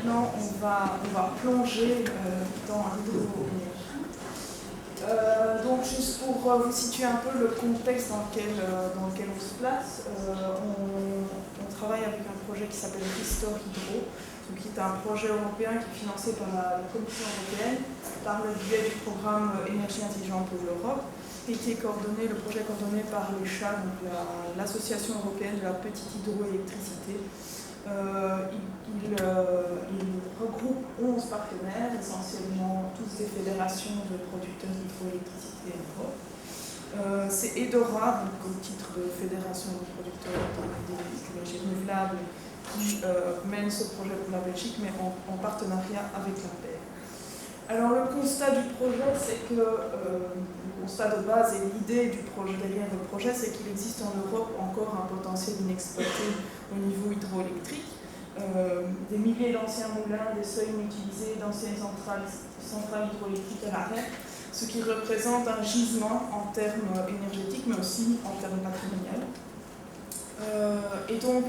maintenant, on va plonger dans l'hydroénergie. Donc, juste pour vous situer un peu le contexte dans lequel on se place, on travaille avec un projet qui s'appelle Restore Hydro, qui est un projet européen qui est financé par la Commission européenne par le biais du programme Énergie intelligente pour l'Europe et qui est le projet est coordonné par l'ECHA, donc l'Association européenne de la petite hydroélectricité. Il regroupe 11 partenaires, essentiellement tous des fédérations de producteurs d'hydroélectricité en Europe. C'est Edora, donc au titre de fédération de producteurs d'énergie renouvelable, qui mène ce projet pour la Belgique, mais en partenariat avec l'APER. Alors le constat du projet, c'est que le constat de base et l'idée du projet derrière le projet, c'est qu'il existe en Europe encore un potentiel inexploité au niveau hydroélectrique. Des milliers d'anciens moulins, des seuils inutilisés, d'anciennes centrales hydroélectriques à l'arrêt, ce qui représente un gisement en termes énergétiques, mais aussi en termes patrimoniaux. Et donc,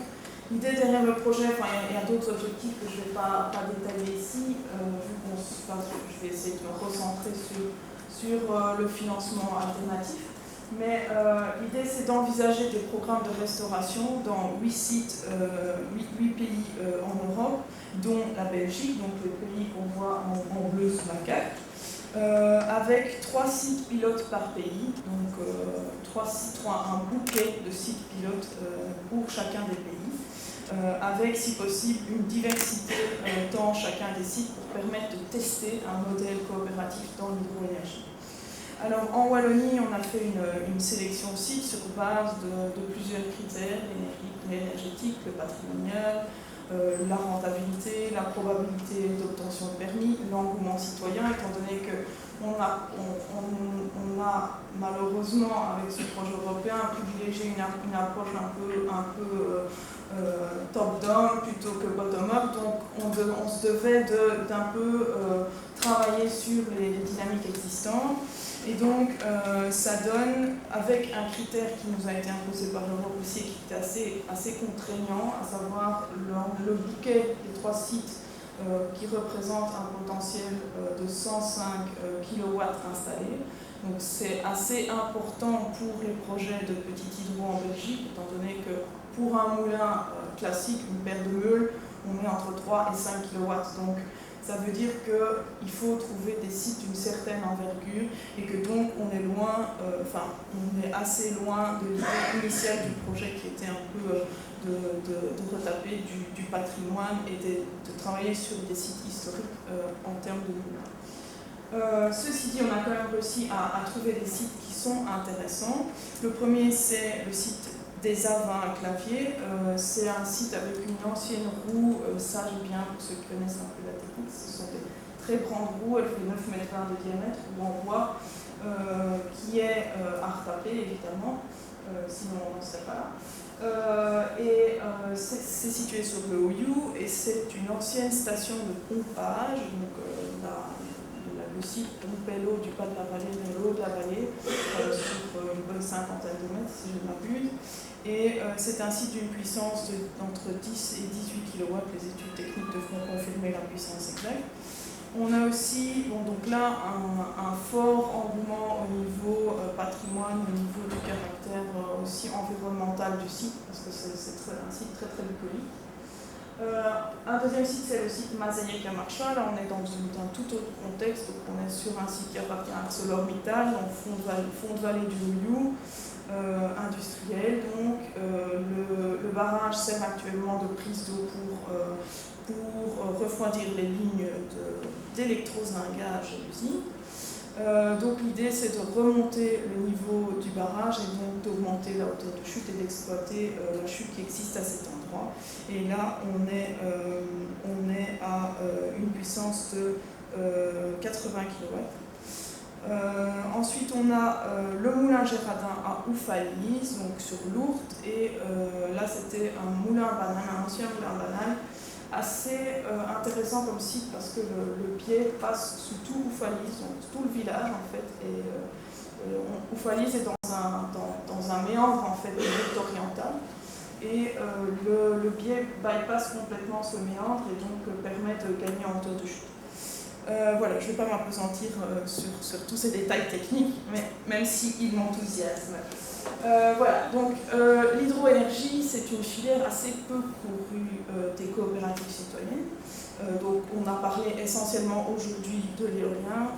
l'idée derrière le projet, il y a d'autres objectifs que je ne vais pas détailler ici, je vais essayer de me recentrer sur le financement alternatif. Mais l'idée, c'est d'envisager des programmes de restauration dans 8 sites, 8 pays en Europe, dont la Belgique, donc le pays qu'on voit en bleu sur la carte, avec 3 sites pilotes par pays, donc un bouquet de sites pilotes pour chacun des pays, avec, si possible, une diversité dans chacun des sites pour permettre de tester un modèle coopératif dans l'hydroénergie. Alors, en Wallonie, on a fait une sélection site sur base de plusieurs critères, l'énergétique, le patrimonial, la rentabilité, la probabilité d'obtention de permis, l'engouement citoyen, étant donné qu'on a malheureusement, avec ce projet européen, privilégié une approche un peu top-down plutôt que bottom-up, donc on se devait d'un peu travailler sur les dynamiques existantes. Et donc, ça donne, avec un critère qui nous a été imposé par l'Europe aussi, qui était assez contraignant, à savoir le bouquet des 3 sites qui représentent un potentiel de 105 kW installés. Donc, c'est assez important pour les projets de petite hydro en Belgique, étant donné que pour un moulin classique, une paire de meules, on est entre 3 et 5 kW. Donc, ça veut dire qu'il faut trouver des sites d'une certaine envergure et que donc on est on est assez loin de l'idée initiale du projet qui était un peu de retaper du patrimoine et de travailler sur des sites historiques en termes de moulins. Ceci dit, on a quand même réussi à trouver des sites qui sont intéressants. Le premier, c'est le site des Avins à Clavier. C'est un site avec une ancienne roue sage bien, pour ceux qui connaissent un peu la technique. Ce sont des très grandes roues, elle fait 9,20 m de diamètre, ou en bois, qui est à retaper évidemment, sinon on n'en serait pas là. C'est situé sur le Houyou et c'est une ancienne station de pompage, donc le site pompait l'eau du bas de la vallée vers l'eau de la vallée sur une bonne cinquantaine de mètres si je ne m'abuse. Et c'est un site d'une puissance d'entre 10 et 18 kW. Les études techniques devront confirmer la puissance exacte. On a aussi, donc là, un fort engouement au niveau patrimoine, au niveau du caractère aussi environnemental du site, parce que c'est un site très très bucolique. Un deuxième site, c'est le site Mazeier-Camarcha. Là, on est dans un tout autre contexte. Donc, on est sur un site qui appartient à ArcelorMittal, en fond de vallée du Houyou, industriel. Donc, le barrage sert actuellement de prise d'eau pour refroidir les lignes d'électrozingage à l'usine. Donc l'idée, c'est de remonter le niveau du barrage et donc d'augmenter la hauteur de chute et d'exploiter la chute qui existe à cet endroit. Et là, on est à une puissance de 80 kW. Ensuite, on a le moulin Géradin à Oufalise, donc sur l'Ourthe. Et là, c'était un moulin à banane, un ancien moulin à banane, assez intéressant comme site parce que le pied passe sous tout Oufalise, donc tout le village en fait. Et Oufalise est dans un méandre en fait de l'Ouest oriental. et le biais bypasse complètement ce méandre et donc permet de gagner en hauteur de chute. Voilà, je ne vais pas m'appesantir sur tous ces détails techniques, mais même s'ils m'enthousiasment. Voilà, donc l'hydroénergie, c'est une filière assez peu courue des coopératives citoyennes. Donc on a parlé essentiellement aujourd'hui de l'éolien.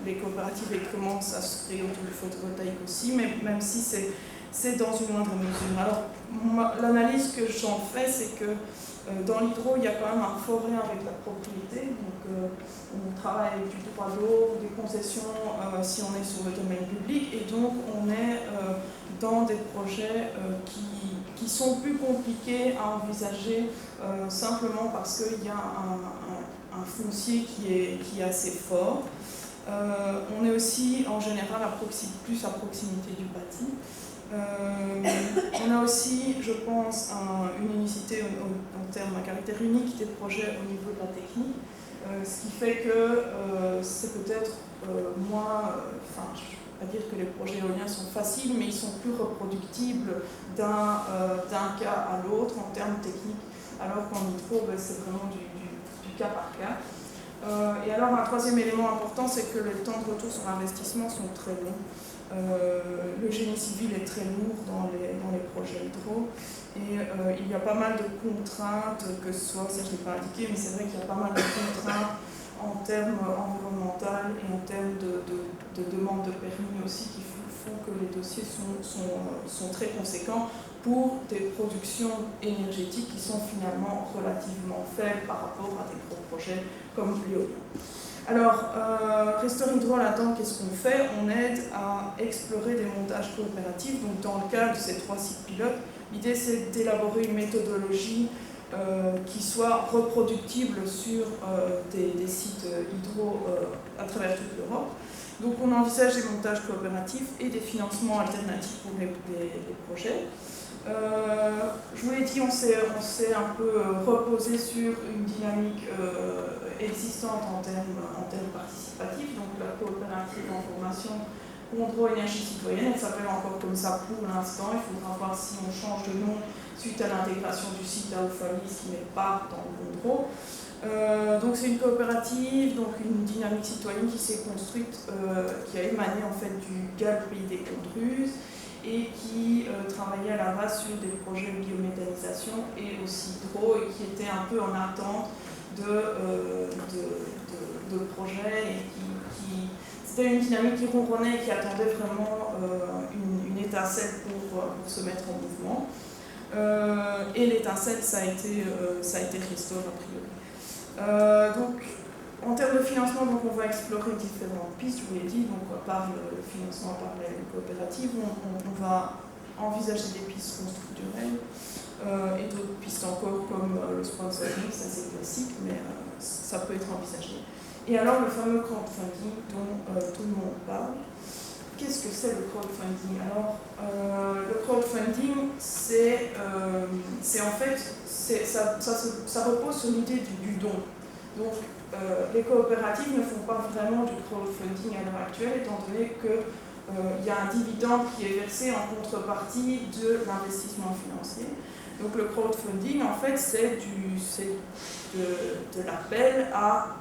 Les coopératives commencent à se créer autour du photovoltaïque aussi, mais même si c'est dans une moindre mesure. Alors l'analyse que j'en fais, c'est que dans l'hydro, il y a quand même un fort lien avec la propriété. Donc on travaille du droit d'eau, des concessions si on est sur le domaine public, et donc on est dans des projets qui sont plus compliqués à envisager simplement parce qu'il y a un foncier qui est assez fort. On est aussi en général plus à proximité du bâti. On a aussi, je pense, une unicité en termes à caractère unique des projets au niveau de la technique, ce qui fait que c'est peut-être moins, je ne vais pas dire que les projets éoliens sont faciles, mais ils sont plus reproductibles d'un cas à l'autre en termes techniques, alors qu'en hydro, c'est vraiment du cas par cas. Et alors un troisième élément important, c'est que les temps de retour sur investissement sont très longs. Le génie civil est très lourd dans les projets hydro, et il y a pas mal de contraintes, que ce soit, ça je ne l'ai pas indiqué, mais c'est vrai qu'il y a pas mal de contraintes en termes environnementaux et en termes de demande de permis aussi, qui font que les dossiers sont très conséquents pour des productions énergétiques qui sont finalement relativement faibles par rapport à des gros projets comme l'éolien. Alors, Restore Hydro, là-dedans, qu'est-ce qu'on fait? On aide à explorer des montages coopératifs. Donc, dans le cadre de ces 3 sites pilotes, l'idée c'est d'élaborer une méthodologie qui soit reproductible sur des sites hydro à travers toute l'Europe. Donc, on envisage des montages coopératifs et des financements alternatifs pour les projets. Je vous l'ai dit, on s'est un peu reposé sur une dynamique existante en termes participatifs. Donc la coopérative en formation Condro Énergie Citoyenne, elle s'appelle encore comme ça pour l'instant. Il faudra voir si on change de nom suite à l'intégration du site à Ofalis qui n'est pas dans le Condro. Donc c'est une coopérative, donc une dynamique citoyenne qui s'est construite, qui a émané en fait du GAL Pays des Condruzes, et qui travaillait à la base sur des projets de biométhanisation et aussi hydro, et qui était un peu en attente de projets, et c'était une dynamique qui ronronnait et qui attendait vraiment une étincelle pour se mettre en mouvement. Et l'étincelle, ça a été Restore a priori. Donc, en termes de financement, donc, on va explorer différentes pistes, je vous l'ai dit, donc par le financement par les coopératives, on va envisager des pistes structurelles et d'autres pistes encore comme le sponsoring, ça c'est classique, mais ça peut être envisagé. Et alors le fameux crowdfunding dont tout le monde parle. Qu'est-ce que c'est le crowdfunding? Alors, le crowdfunding, c'est en fait, ça repose sur l'idée du don. Donc, les coopératives ne font pas vraiment du crowdfunding à l'heure actuelle, étant donné qu'il y a un dividende qui est versé en contrepartie de l'investissement financier. Donc le crowdfunding, en fait, c'est de l'appel à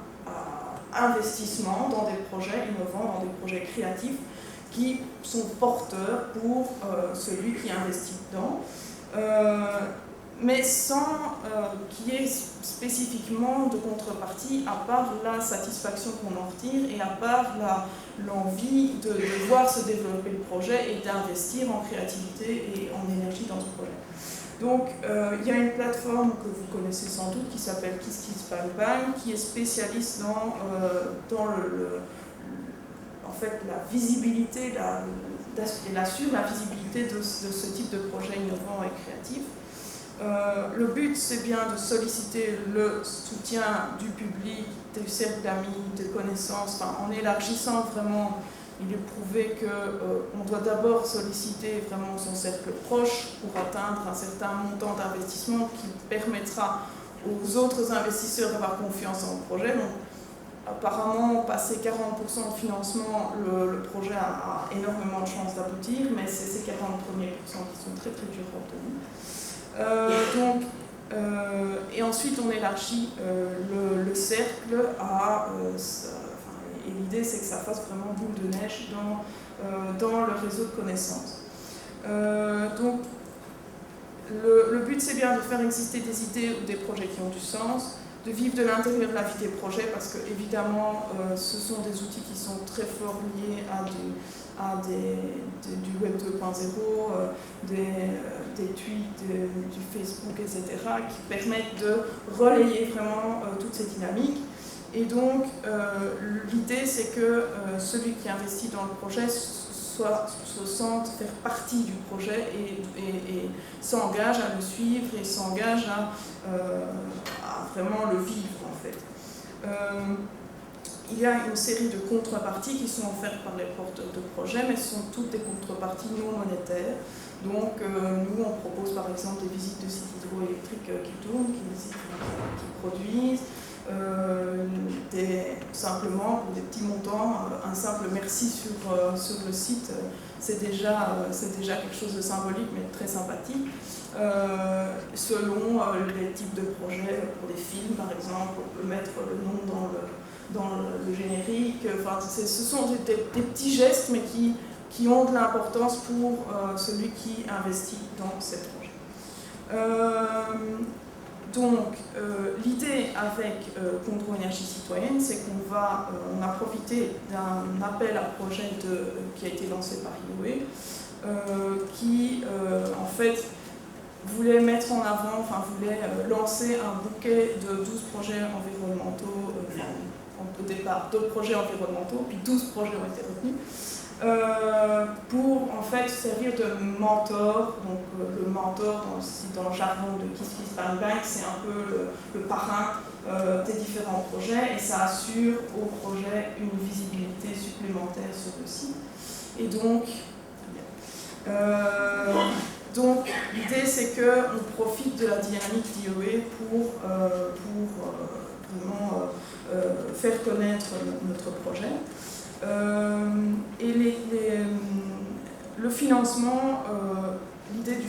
investissement dans des projets innovants, dans des projets créatifs qui sont porteurs pour celui qui investit dedans. Mais sans qu'il y ait spécifiquement de contrepartie, à part la satisfaction qu'on en retire et à part l'envie de voir se développer le projet et d'investir en créativité et en énergie dans ce projet. Donc, il y a une plateforme que vous connaissez sans doute qui s'appelle KissKissBangBang, qui est spécialiste dans en fait, la visibilité, elle assure la visibilité de ce type de projet innovant et créatif. Le but, c'est bien de solliciter le soutien du public, des cercles d'amis, des connaissances, en élargissant vraiment. Il est prouvé qu'on doit d'abord solliciter vraiment son cercle proche pour atteindre un certain montant d'investissement qui permettra aux autres investisseurs d'avoir confiance en le projet. Donc, apparemment, passé 40% de financement, le projet a énormément de chances d'aboutir, mais c'est ces 40 premiers pourcents qui sont très très durs à obtenir. Et ensuite, on élargit le cercle à... et l'idée, c'est que ça fasse vraiment boule de neige dans le réseau de connaissances. Donc, le but, c'est bien de faire exister des idées ou des projets qui ont du sens, de vivre de l'intérieur de la vie des projets, parce que, évidemment, ce sont des outils qui sont très fort liés à du Web 2.0, des tweets, du Facebook, etc., qui permettent de relayer vraiment toutes ces dynamiques. Et donc, l'idée, c'est que celui qui investit dans le projet se sente faire partie du projet et s'engage à le suivre et s'engage à vraiment le vivre, en fait. Il y a une série de contreparties qui sont offertes par les porteurs de projets, mais ce sont toutes des contreparties non monétaires. Donc, nous, on propose par exemple des visites de sites hydroélectriques qui tournent, qui produisent, simplement pour des petits montants, un simple merci sur le site, c'est déjà quelque chose de symbolique mais très sympathique. Selon les types de projets, pour des films par exemple, on peut mettre le nom dans le générique. Enfin, ce sont des petits gestes mais qui ont de l'importance pour celui qui investit dans ces projets. Donc, l'idée avec Condro Énergie Citoyenne, c'est qu'on a profité d'un appel à projet qui a été lancé par IOE, qui, en fait, voulait mettre en avant, voulait lancer un bouquet de 12 projets environnementaux, au départ 2 projets environnementaux, puis 12 projets ont été retenus, pour en fait servir de mentor. Donc le mentor dans le jargon de Kiss Kiss Bang Bang, c'est un peu le parrain des différents projets et ça assure au projet une visibilité supplémentaire sur le site. Et donc l'idée c'est qu'on profite de la dynamique d'IOE pour vraiment faire connaître notre projet. Et le financement, l'idée du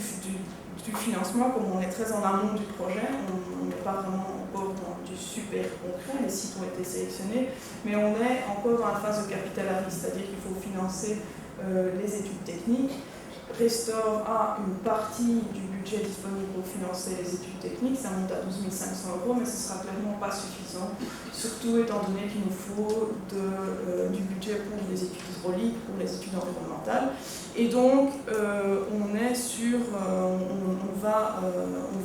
financement, comme on est très en amont du projet, on n'est pas vraiment encore dans du super concret, les sites ont été sélectionnés, mais on est encore dans la phase de capital à risque, c'est-à-dire qu'il faut financer les études techniques. Restore a une partie du budget disponible pour financer les études techniques, ça monte à 12 500 €, mais ce ne sera clairement pas suffisant, surtout étant donné qu'il nous faut du budget pour les études hydrauliques, pour les études environnementales. Et donc, on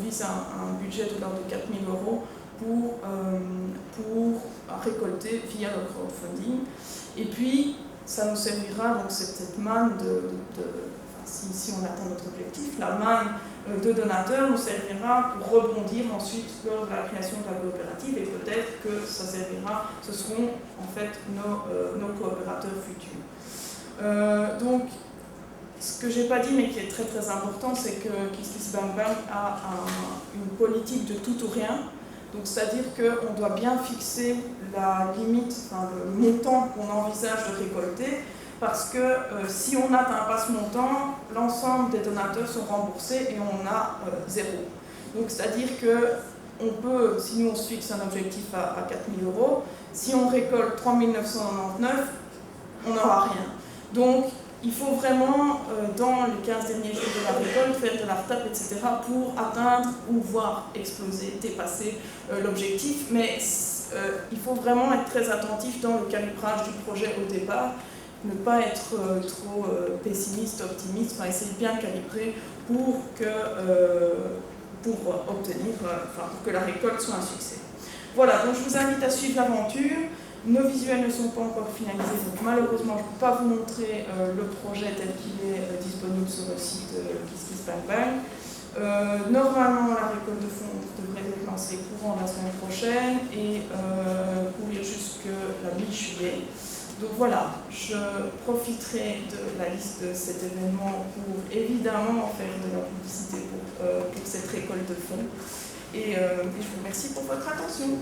vise un budget de l'ordre de 4 000 € pour récolter via le crowdfunding. Et puis, ça nous servira, donc cette manne si on atteint notre objectif, la manne de donateurs nous servira pour rebondir ensuite lors de la création de la coopérative et peut-être que ce seront en fait nos coopérateurs futurs. Donc, ce que je n'ai pas dit mais qui est très très important, c'est que Kiss Kiss Bang Bang a une politique de tout ou rien. Donc, c'est-à-dire qu'on doit bien fixer la limite, le montant qu'on envisage de récolter, parce que si on n'atteint pas ce montant, l'ensemble des donateurs sont remboursés et on a 0. Donc, c'est-à-dire qu'on peut, si nous on se fixe un objectif à 4 000 €, si on récolte 3 999, on n'aura rien. Donc, il faut vraiment, dans les 15 derniers jours de la récolte, faire de la retape, etc., pour atteindre ou voir exploser, dépasser l'objectif. Mais il faut vraiment être très attentif dans le calibrage du projet au départ, ne pas être trop pessimiste, optimiste, essayer de bien calibrer pour que la récolte soit un succès. Voilà, donc je vous invite à suivre l'aventure. Nos visuels ne sont pas encore finalisés, donc malheureusement je ne peux pas vous montrer le projet tel qu'il est disponible sur le site Kiss Kiss Bang Bang. Normalement la récolte de fonds devrait être lancée courant la semaine prochaine et courir jusqu'à la mi-juillet. Donc voilà, je profiterai de la liste de cet événement pour évidemment faire de la publicité pour cette récolte de fonds. Et je vous remercie pour votre attention.